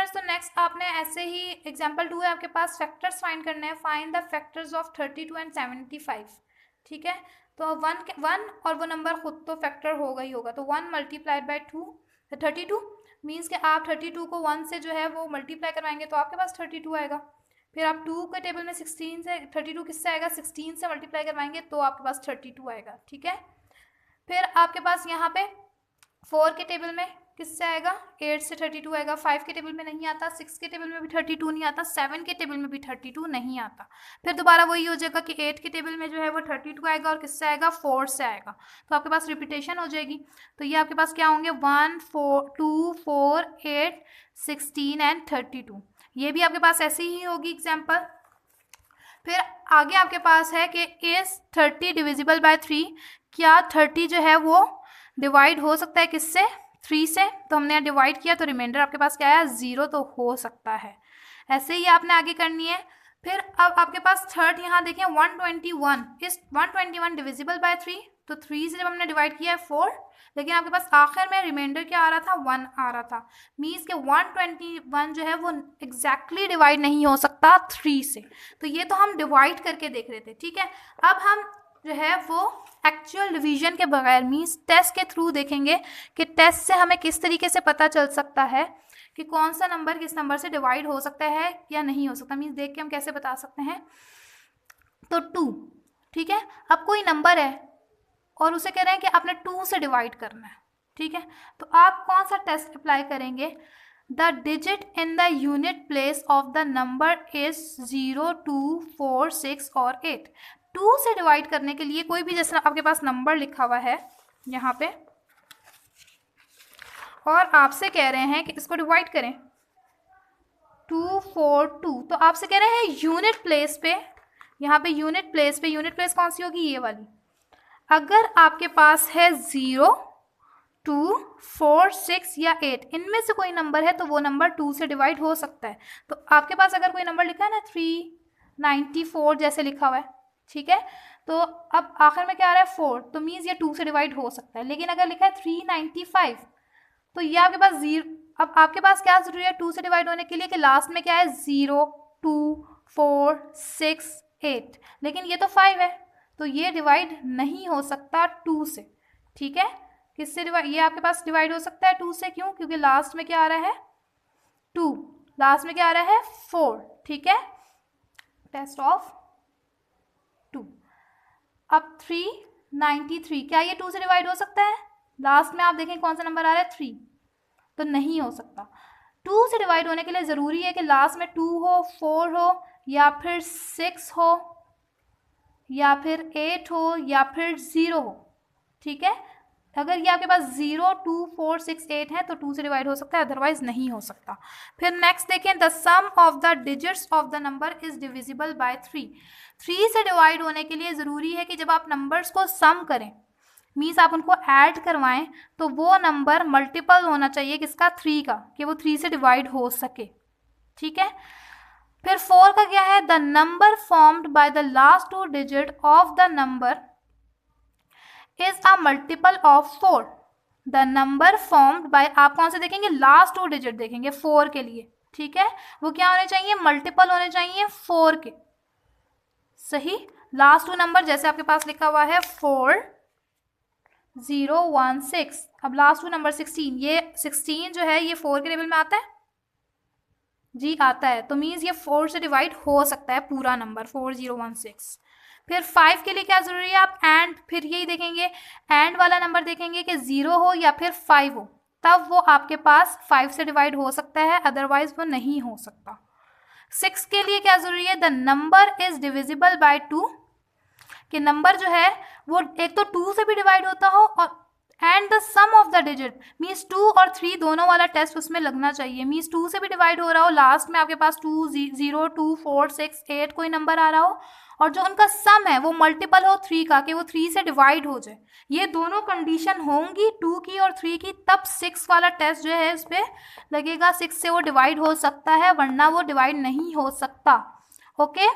Students, तो next आपने ऐसे ही एग्जांपल 2 है आपके पास, फैक्टर्स फाइंड करने हैं। Find the factors of 32 and 75। ठीक है, तो वन और वो नंबर खुद तो फैक्टर होगा ही होगा, तो 1 मल्टीप्लाइड बाई 2 32 मीन्स कि आप 32 को 1 से जो है वो मल्टीप्लाई करवाएंगे तो आपके पास 32 आएगा। फिर आप 2 के टेबल में 16 से 32 किससे आएगा, 16 से मल्टीप्लाई करवाएंगे तो आपके पास 32 आएगा। ठीक है, फिर आपके पास यहाँ पे 4 के टेबल में किससे आएगा, 8 से 32 आएगा। 5 के टेबल में नहीं आता, 6 के टेबल में भी 32 नहीं आता, 7 के टेबल में भी 32 नहीं आता। फिर दोबारा वही हो जाएगा कि 8 के टेबल में जो है वो 32 आएगा और किससे आएगा, 4 से आएगा, तो आपके पास रिपीटेशन हो जाएगी। तो ये आपके पास क्या होंगे, 1 4 2 4 8 16 एंड 32। ये भी आपके पास ऐसी ही होगी एग्जाम्पल। फिर आगे आपके पास है कि इज 30 डिविजिबल बाय 3, क्या 30 जो है वो डिवाइड हो सकता है किससे, 3 से। तो हमने डिवाइड किया तो रिमाइंडर आपके पास क्या आया, 0, तो हो सकता है। ऐसे ही आपने आगे करनी है। फिर अब आपके पास थर्ड यहाँ देखें 121, इस 121 डिविजिबल बाय 3, तो 3 से जब हमने डिवाइड किया है 4, लेकिन आपके पास आखिर में रिमाइंडर क्या आ रहा था, 1 आ रहा था। मीन्स के 121 जो है वो एग्जैक्टली डिवाइड नहीं हो सकता 3 से, तो ये तो हम डिवाइड करके देख रहे थे। ठीक है, अब हम जो है वो एक्चुअल डिवीजन के बगैर मीन्स टेस्ट के थ्रू देखेंगे कि टेस्ट से हमें किस तरीके से पता चल सकता है कि कौन सा नंबर किस नंबर से डिवाइड हो सकता है या नहीं हो सकता। मीन्स देख के हम कैसे बता सकते हैं, तो 2, ठीक है, अब कोई नंबर है और उसे कह रहे हैं कि आपने 2 से डिवाइड करना है। ठीक है, तो आप कौन सा टेस्ट अप्लाई करेंगे, the digit in the unit place of the number is 0 2 4 6 और 8। 2 से डिवाइड करने के लिए कोई भी जैसा आपके पास नंबर लिखा हुआ है यहाँ पे और आपसे कह रहे हैं कि इसको डिवाइड करें 2 4 2, तो आपसे कह रहे हैं यूनिट प्लेस पे, यहाँ पे यूनिट प्लेस कौन सी होगी, ये वाली। अगर आपके पास है 0 2 4 6 या 8, इनमें से कोई नंबर है तो वो नंबर 2 से डिवाइड हो सकता है। तो आपके पास अगर कोई नंबर लिखा है ना 394 जैसे लिखा हुआ है, ठीक है, तो अब आखिर में क्या आ रहा है 4, तो मीन्स ये 2 से डिवाइड हो सकता है। लेकिन अगर लिखा है 395 तो ये आपके पास 0, अब आपके पास क्या जरूरी है 2 से डिवाइड होने के लिए कि लास्ट में क्या है 0 2 4 6 8, लेकिन ये तो 5 है तो ये डिवाइड नहीं हो सकता 2 से। ठीक है, किससे डिवाइड, ये आपके पास डिवाइड हो सकता है 2 से, क्यों, क्योंकि लास्ट में क्या आ रहा है 2, लास्ट में क्या आ रहा है 4। ठीक है, टेस्ट ऑफ 2। अब 393, क्या ये 2 से डिवाइड हो सकता है, लास्ट में आप देखें कौन सा नंबर आ रहा है 3, तो नहीं हो सकता। 2 से डिवाइड होने के लिए ज़रूरी है कि लास्ट में 2 हो, 4 हो, या फिर 6 हो, या फिर 8 हो, या फिर 0 हो। ठीक है, अगर ये आपके पास 0 2 4 6 8 है तो 2 से डिवाइड हो सकता है, अदरवाइज नहीं हो सकता। फिर नेक्स्ट देखें, the sum of the digits of the number is divisible by 3। 3 से डिवाइड होने के लिए ज़रूरी है कि जब आप नंबर्स को सम करें, मीन्स आप उनको ऐड करवाएं, तो वो नंबर मल्टीपल होना चाहिए किसका, 3 का, कि वो 3 से डिवाइड हो सके। ठीक है, फिर 4 का क्या है, the number formed by the last 2 digit of the number is a multiple of 4। The number formed by, आप कौन से देखेंगे, लास्ट 2 डिजिट देखेंगे 4 के लिए। ठीक है, वो क्या होने चाहिए, मल्टीपल होने चाहिए 4 के। सही, लास्ट 2 नंबर जैसे आपके पास लिखा हुआ है 4 0 1 6, अब लास्ट 2 नंबर 16, ये 16 जो है ये 4 के टेबल में आता है जी, आता है, तो मीन्स ये 4 से डिवाइड हो सकता है पूरा नंबर 4016। फिर 5 के लिए क्या ज़रूरी है, आप एंड, फिर यही देखेंगे एंड वाला नंबर देखेंगे कि 0 हो या फिर 5 हो, तब वो आपके पास 5 से डिवाइड हो सकता है, अदरवाइज वो नहीं हो सकता। 6 के लिए क्या ज़रूरी है, the number is divisible bye 2, कि नंबर जो है वो एक तो 2 से भी डिवाइड होता हो और and the sum of the digit, means 2 और 3 दोनों वाला टेस्ट उसमें लगना चाहिए। मीन्स 2 से भी डिवाइड हो रहा हो, लास्ट में आपके पास 2 0 2 4 6 8 कोई नंबर आ रहा हो, और जो उनका सम है वो मल्टीपल हो 3 का, कि वो 3 से डिवाइड हो जाए। ये दोनों कंडीशन होंगी 2 की और 3 की, तब 6 वाला टेस्ट जो है इस पर लगेगा, 6 से वो डिवाइड हो सकता है, वरना वो डिवाइड नहीं हो सकता। ओके।